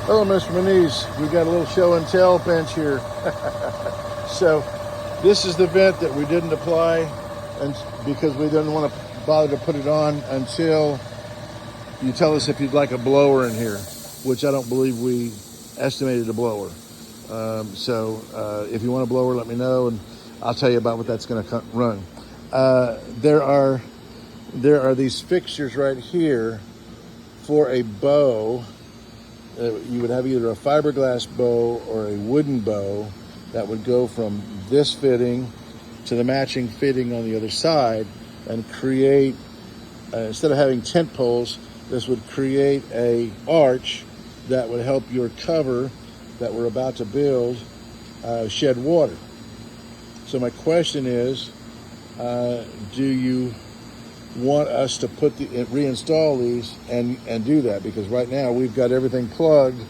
Hello, Mr. Muniz. We've got a little show and tell bench here. So this is the vent that we didn't apply, and because we didn't want to bother to put it on until you tell us if you'd like a blower in here, which I don't believe we estimated a blower. So if you want a blower, let me know, and I'll tell you about what that's going to run. There are these fixtures right here for a bow. You would have either a fiberglass bow or a wooden bow that would go from this fitting to the matching fitting on the other side and create, instead of having tent poles, this would create a arch that would help your cover that we're about to build shed water. So my question is, do you want us to reinstall these and do that? Because right now we've got everything plugged,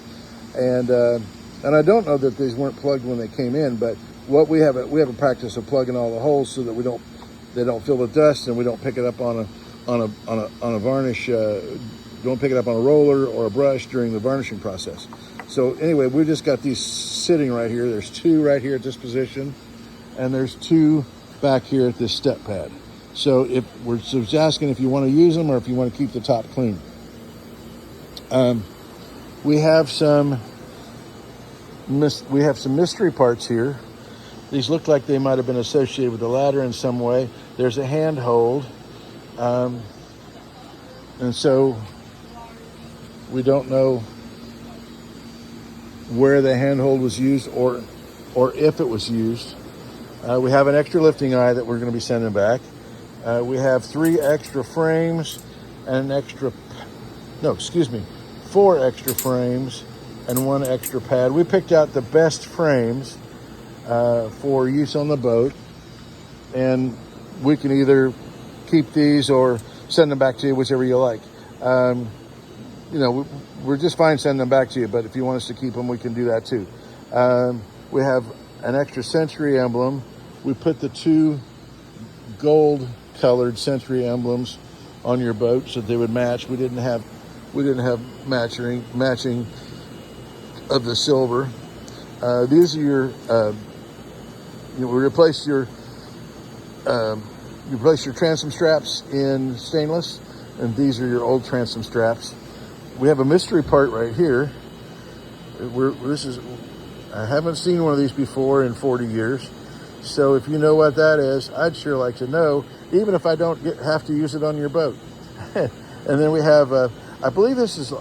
and I don't know that these weren't plugged when they came in, but what we have a practice of plugging all the holes so that they don't fill with dust, and we don't pick it up on a varnish, don't pick it up on a roller or a brush during the varnishing process. So anyway, we've just got these sitting right here. There's two right here at this position, and there's two back here at this step pad. So if we're just asking if you want to use them or if you want to keep the top clean. We have some mystery parts here. These look like they might have been associated with the ladder in some way. There's a handhold, and so we don't know where the handhold was used or if it was used. We have an extra lifting eye that we're going to be sending back. We have 3 extra frames and four extra frames and 1 extra pad. We picked out the best frames for use on the boat, and we can either keep these or send them back to you, whichever you like. We're just fine sending them back to you, but if you want us to keep them, we can do that too. We have an extra Century emblem. We put the 2 gold colored Century emblems on your boat so they would match. We didn't have matching of the silver. These are your we replace your transom straps in stainless, and these are your old transom straps. We have a mystery part right here. I haven't seen one of these before in 40 years. So if you know what that is, I'd sure like to know, even if I don't have to use it on your boat. And then we have, I believe this is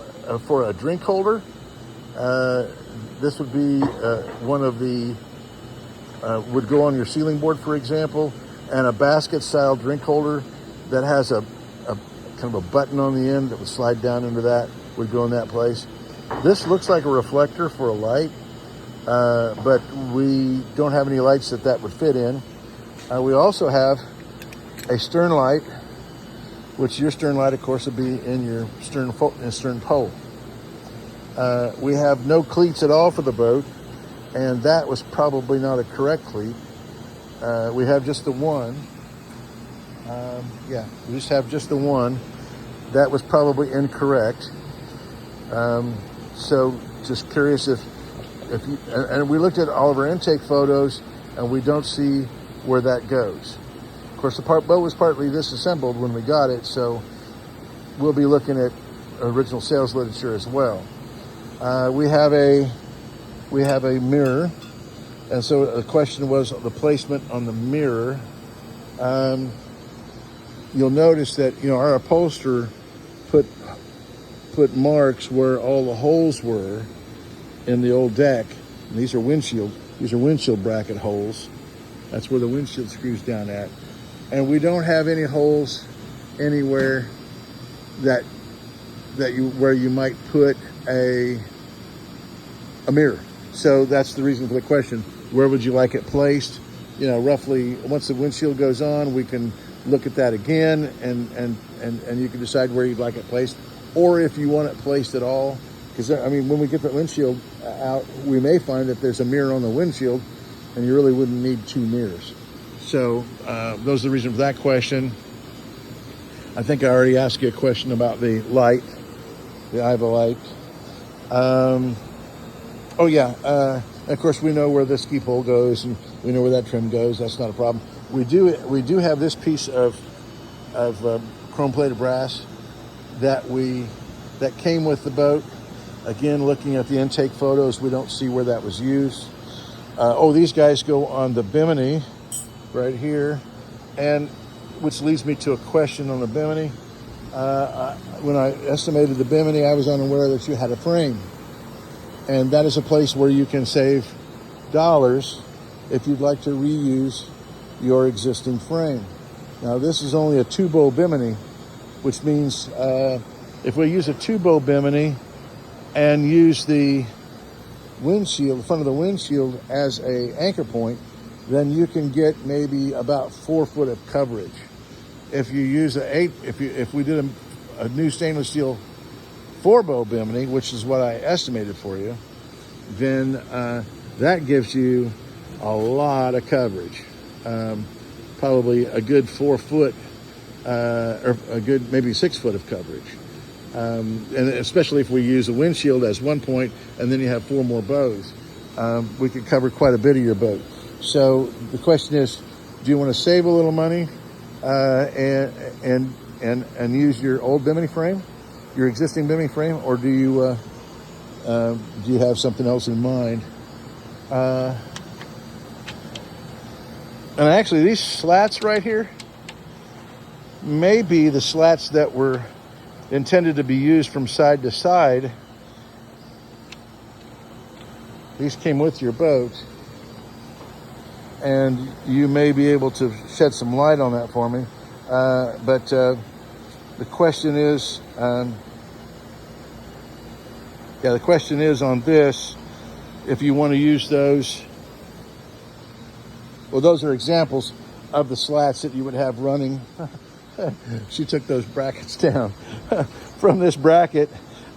for a drink holder. This would be one of the, would go on your ceiling board, for example, and a basket-style drink holder that has a kind of a button on the end that would slide down into that, would go in that place. This looks like a reflector for a light. But we don't have any lights that would fit in. We also have a stern light, which your stern light, of course, would be in your stern pole. We have no cleats at all for the boat, and that was probably not a correct cleat. We have just the one. We just have just the one. That was probably incorrect. So just curious if you, and we looked at all of our intake photos, and we don't see where that goes. Of course, the boat was partly disassembled when we got it, so we'll be looking at original sales literature as well. We have a mirror, and so the question was the placement on the mirror. You'll notice that our upholsterer put marks where all the holes were in the old deck. And these are windshield bracket holes. That's where the windshield screws down at. And we don't have any holes anywhere where you might put a mirror. So that's the reason for the question. Where would you like it placed? Roughly once the windshield goes on, we can look at that again, and you can decide where you'd like it placed, or if you want it placed at all. Because, when we get the windshield out, we may find that there's a mirror on the windshield, and you really wouldn't need 2 mirrors. So those are the reasons for that question. I think I already asked you a question about the light, the IVA light. Oh yeah, of course we know where the ski pole goes, and we know where that trim goes. That's not a problem. We do have this piece of chrome plated brass that came with the boat. Again, looking at the intake photos, we don't see where that was used. These guys go on the Bimini right here, and which leads me to a question on the Bimini. When I estimated the Bimini, I was unaware that you had a frame. And that is a place where you can save dollars if you'd like to reuse your existing frame. Now, this is only a 2-bow Bimini, which means if we use a 2-bow Bimini and use the windshield, the front of the windshield as a anchor point, then you can get maybe about 4 foot of coverage. If you use if we did a new stainless steel 4-bow Bimini, which is what I estimated for you, then that gives you a lot of coverage. Probably a good 4 foot, or a good maybe 6 foot of coverage. And especially if we use a windshield as one point, and then you have 4 more bows, we could cover quite a bit of your boat. So the question is, do you want to save a little money and use your old Bimini frame, your existing Bimini frame, or do you have something else in mind? And actually, these slats right here may be the slats that were intended to be used from side to side. These came with your boat, and you may be able to shed some light on that for me. But the question is, the question is on this, if you want to use those. Well, those are examples of the slats that you would have running. She took those brackets down from this bracket,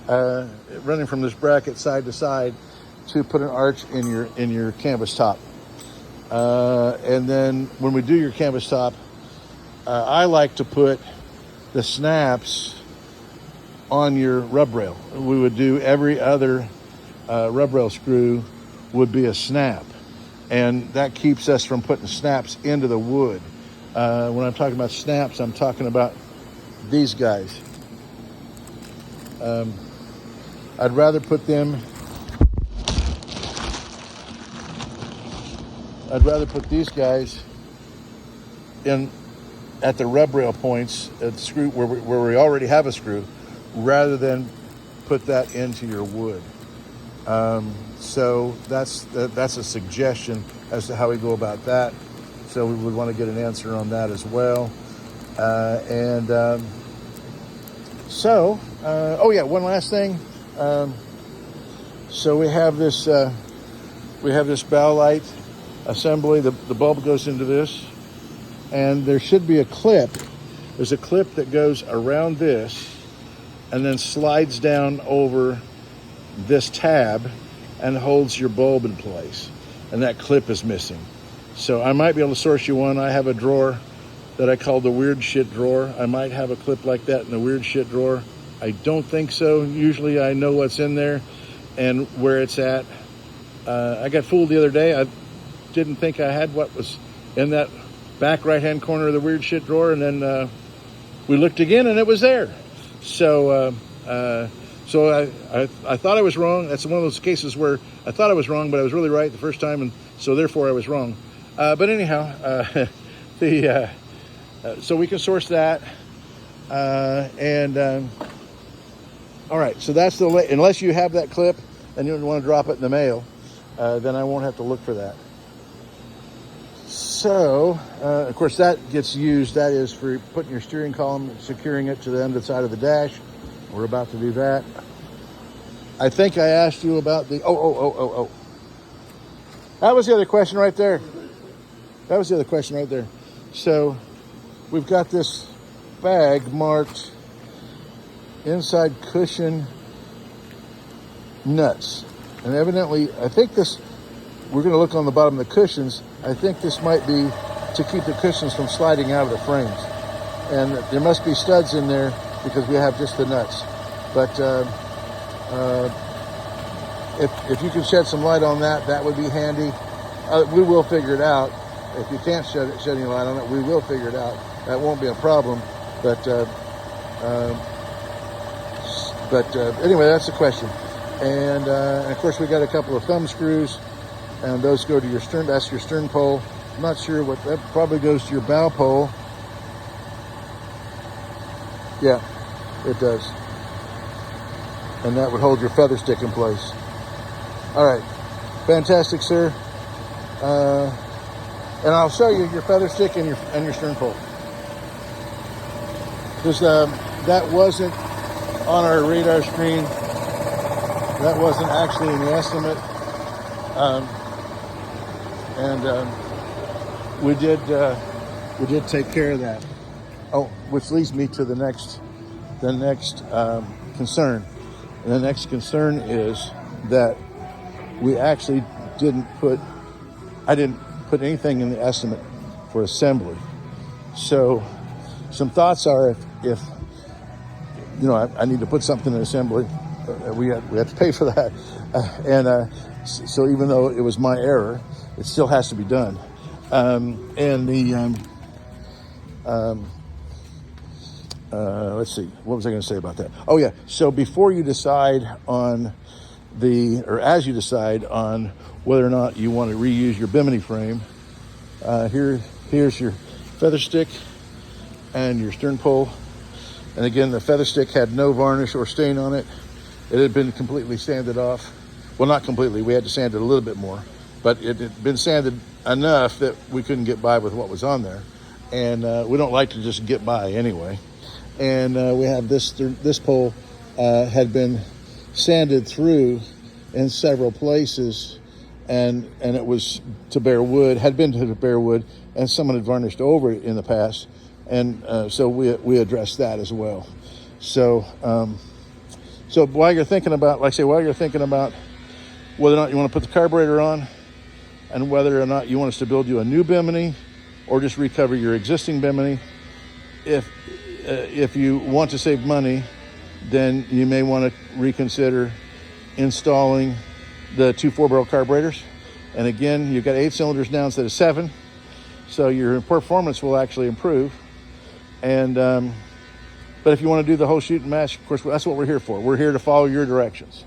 running from this bracket side to side to put an arch in your canvas top. And then when we do your canvas top, I like to put the snaps on your rub rail. We would do every other rub rail screw would be a snap. And that keeps us from putting snaps into the wood. When I'm talking about snaps, I'm talking about these guys. I'd rather put these guys in at the rub rail points at the screw where we already have a screw, rather than put that into your wood. So that's a suggestion as to how we go about that. So we would want to get an answer on that as well. One last thing. So we have this bow light assembly. The bulb goes into this, and there should be a clip. There's a clip that goes around this and then slides down over this tab and holds your bulb in place, and that clip is missing. So I might be able to source you one. I have a drawer that I call the weird shit drawer. I might have a clip like that in the weird shit drawer. I don't think so. Usually I know what's in there and where it's at. I got fooled the other day. I didn't think I had what was in that back right-hand corner of the weird shit drawer, and then we looked again and it was there. So I thought I was wrong. That's one of those cases where I thought I was wrong, but I was really right the first time, and so therefore I was wrong. But anyhow, so we can source that. All right, so that's unless you have that clip and you want to drop it in the mail, then I won't have to look for that. So, of course, that gets used. That is for putting your steering column, securing it to the underside of the dash. We're about to do that. I think I asked you about the... Oh. That was the other question right there. So, we've got this bag marked inside cushion nuts. And evidently, I think this... We're going to look on the bottom of the cushions. I think this might be to keep the cushions from sliding out of the frames. And there must be studs in there because we have just the nuts. But if you can shed some light on that, that would be handy. We will figure it out. If you can't shed any light on it, we will figure it out. That won't be a problem. But anyway, that's the question. And of course, we got a couple of thumb screws, and those go to your stern. That's your stern pole. I'm not sure what that probably goes to your bow pole. Yeah, it does. And that would hold your feather stick in place. All right, fantastic, sir. And I'll show you your feather stick and your stern pole. Because that wasn't on our radar screen. That wasn't actually in the estimate. We did take care of that. Oh, which leads me to the next concern. And the next concern is that we actually I didn't put anything in the estimate for assembly. So some thoughts are if I need to put something in assembly, we have to pay for that. So even though it was my error, it still has to be done. Let's see, what was I going to say about that? Oh yeah, so before you decide on as you decide on whether or not you want to reuse your bimini frame, here's your feather stick and your stern pole. And again, the feather stick had no varnish or stain on it. It had been completely sanded off. Well, not completely, we had to sand it a little bit more, but it had been sanded enough that we couldn't get by with what was on there. And we don't like to just get by anyway. And we have this pole had been sanded through in several places, and it was to bare wood, had been to bare wood, and someone had varnished over it in the past. And so we addressed that as well. So while you're thinking about, while you're thinking about whether or not you want to put the carburetor on, and whether or not you want us to build you a new bimini or just recover your existing bimini, if you want to save money, then you may want to reconsider installing the 2 4-barrel carburetors. And again, you've got 8 cylinders now instead of 7, so your performance will actually improve. And but if you want to do the whole shoot and match, of course, that's what we're here for. We're here to follow your directions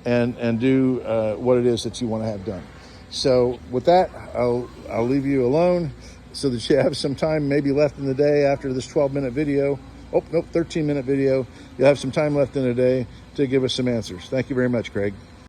and do what it is that you want to have done. So with that, I'll leave you alone so that you have some time maybe left in the day after this 12-minute video. Oh, nope, 13-minute video. You'll have some time left in the day to give us some answers. Thank you very much, Craig.